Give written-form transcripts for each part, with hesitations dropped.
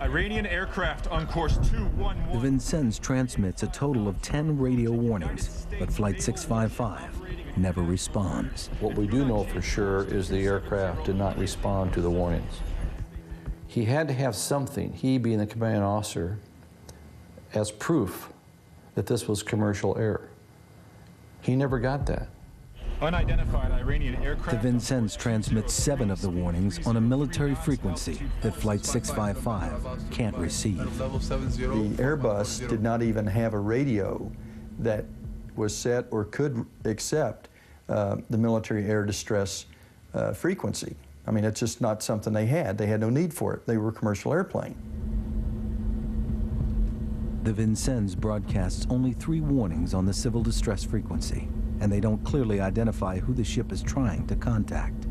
Iranian aircraft on course 211. The Vincense transmits a total of 10 radio warnings, but Flight 655 never responds. What we do know for sure is the aircraft did not respond to the warnings. He had to have something, he being the commanding officer, as proof that this was commercial air. He never got that. Unidentified Iranian aircraft. The Vincense transmits 7 of the warnings on a military frequency that Flight 655 can't receive. The Airbus did not even have a radio that was set or could accept the military air distress frequency. I mean, it's just not something they had. They had no need for it. They were a commercial airplane. The Vincennes broadcasts only 3 warnings on the civil distress frequency, and they don't clearly identify who the ship is trying to contact.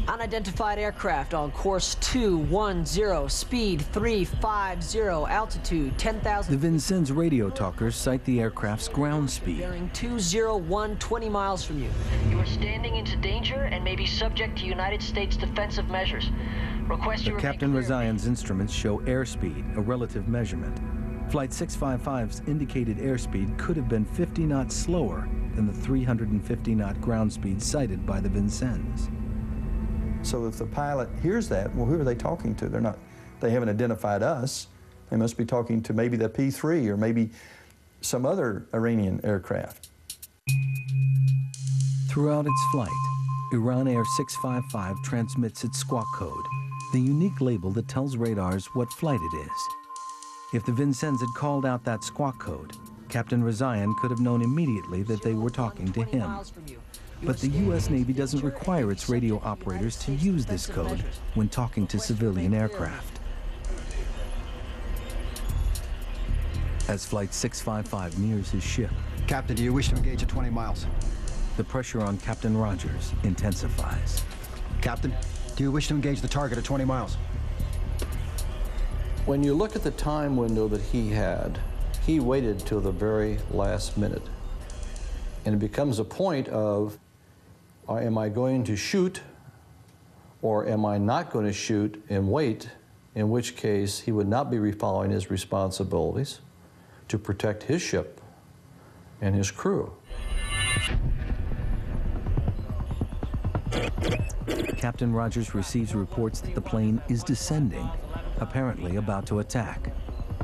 Unidentified aircraft on course 210, speed 350, altitude 10,000. The Vincennes radio talkers cite the aircraft's ground speed. Bearing 201, 20 miles from you. You are standing into danger and may be subject to United States defensive measures. Request you Captain Rezaian's instruments show airspeed, a relative measurement. Flight 655's indicated airspeed could have been 50 knots slower than the 350-knot ground speed cited by the Vincennes. So if the pilot hears that, well, who are they talking to? They haven't identified us. They must be talking to maybe the P-3 or maybe some other Iranian aircraft. Throughout its flight, Iran Air 655 transmits its squawk code, the unique label that tells radars what flight it is. If the Vincennes had called out that squawk code, Captain Rezaian could have known immediately that they were talking to him. But the U.S. Navy doesn't require its radio operators to use this code when talking to civilian aircraft. As Flight 655 nears his ship, Captain, do you wish to engage at 20 miles? The pressure on Captain Rogers intensifies. Captain, do you wish to engage the target at 20 miles? When you look at the time window that he had, he waited till the very last minute. And it becomes a point of, am I going to shoot or am I not going to shoot and wait, in which case he would not be following his responsibilities to protect his ship and his crew. Captain Rogers receives reports that the plane is descending, apparently about to attack.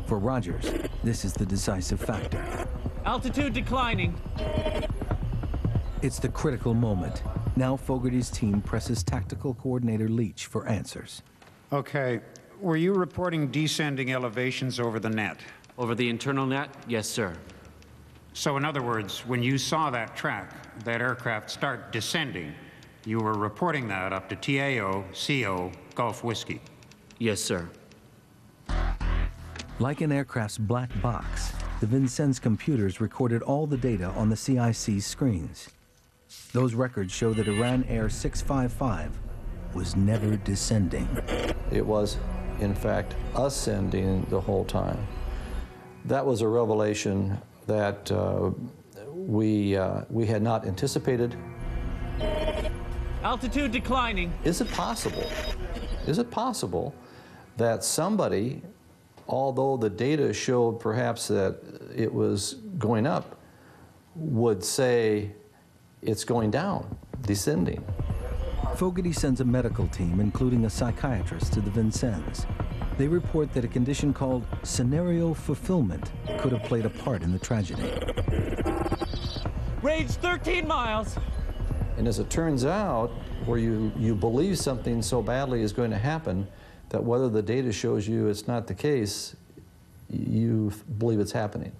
For Rogers, this is the decisive factor. Altitude declining. It's the critical moment. Now Fogarty's team presses Tactical Coordinator Leach for answers. Okay, were you reporting descending elevations over the net? Over the internal net? Yes, sir. So in other words, when you saw that track, that aircraft start descending, you were reporting that up to TAO, CO, Gulf Whiskey? Yes, sir. Like an aircraft's black box, the Vincennes computers recorded all the data on the CIC's screens. Those records show that Iran Air 655 was never descending. It was, in fact, ascending the whole time. That was a revelation that we had not anticipated. Altitude declining. Is it possible that somebody, although the data showed perhaps that it was going up, would say it's going down, descending? Fogarty sends a medical team, including a psychiatrist, to the Vincennes. They report that a condition called scenario fulfillment could have played a part in the tragedy. Range 13 miles. And as it turns out, where you believe something so badly is going to happen, that whether the data shows you it's not the case, you believe it's happening.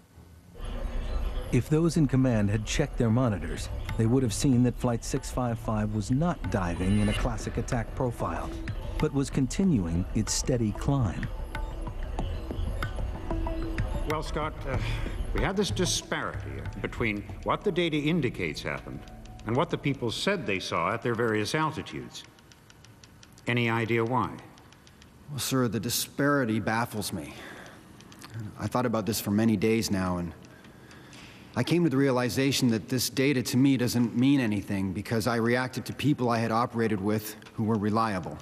If those in command had checked their monitors, they would have seen that Flight 655 was not diving in a classic attack profile, but was continuing its steady climb. Well, Scott, we had this disparity between what the data indicates happened and what the people said they saw at their various altitudes. Any idea why? Well, sir, the disparity baffles me. I thought about this for many days now, and I came to the realization that this data to me doesn't mean anything because I reacted to people I had operated with who were reliable.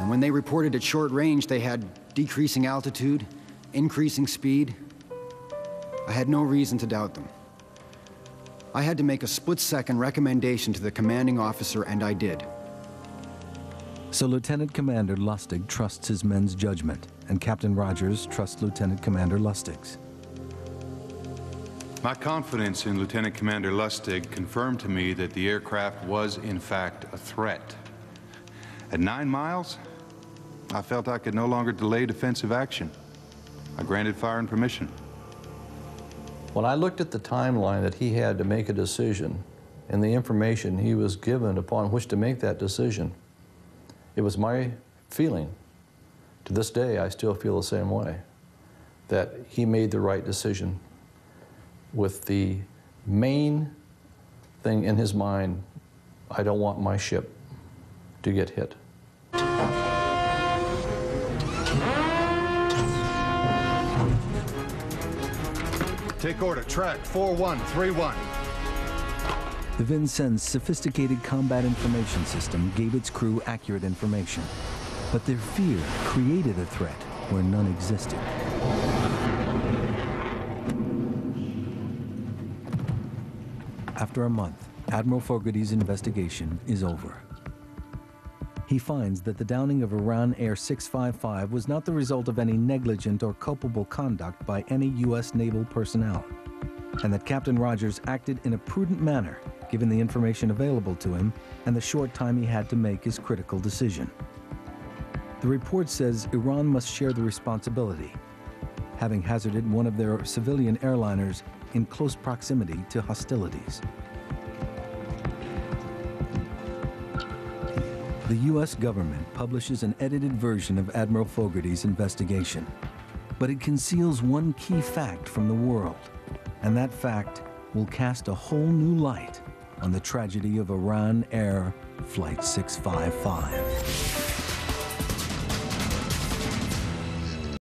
And when they reported at short range, they had decreasing altitude, increasing speed. I had no reason to doubt them. I had to make a split-second recommendation to the commanding officer, and I did. So Lieutenant Commander Lustig trusts his men's judgment, and Captain Rogers trusts Lieutenant Commander Lustig's. My confidence in Lieutenant Commander Lustig confirmed to me that the aircraft was, in fact, a threat. At 9 miles, I felt I could no longer delay defensive action. I granted firing permission. When I looked at the timeline that he had to make a decision and the information he was given upon which to make that decision, it was my feeling, to this day I still feel the same way, that he made the right decision with the main thing in his mind: I don't want my ship to get hit. Take order, track 4131. The Vincenne's sophisticated combat information system gave its crew accurate information, but their fear created a threat where none existed. After a month, Admiral Fogarty's investigation is over. He finds that the downing of Iran Air 655 was not the result of any negligent or culpable conduct by any U.S. naval personnel, and that Captain Rogers acted in a prudent manner given the information available to him and the short time he had to make his critical decision. The report says Iran must share the responsibility, having hazarded one of their civilian airliners in close proximity to hostilities. The U.S. government publishes an edited version of Admiral Fogarty's investigation, but it conceals one key fact from the world, and that fact will cast a whole new light on the tragedy of Iran Air Flight 655.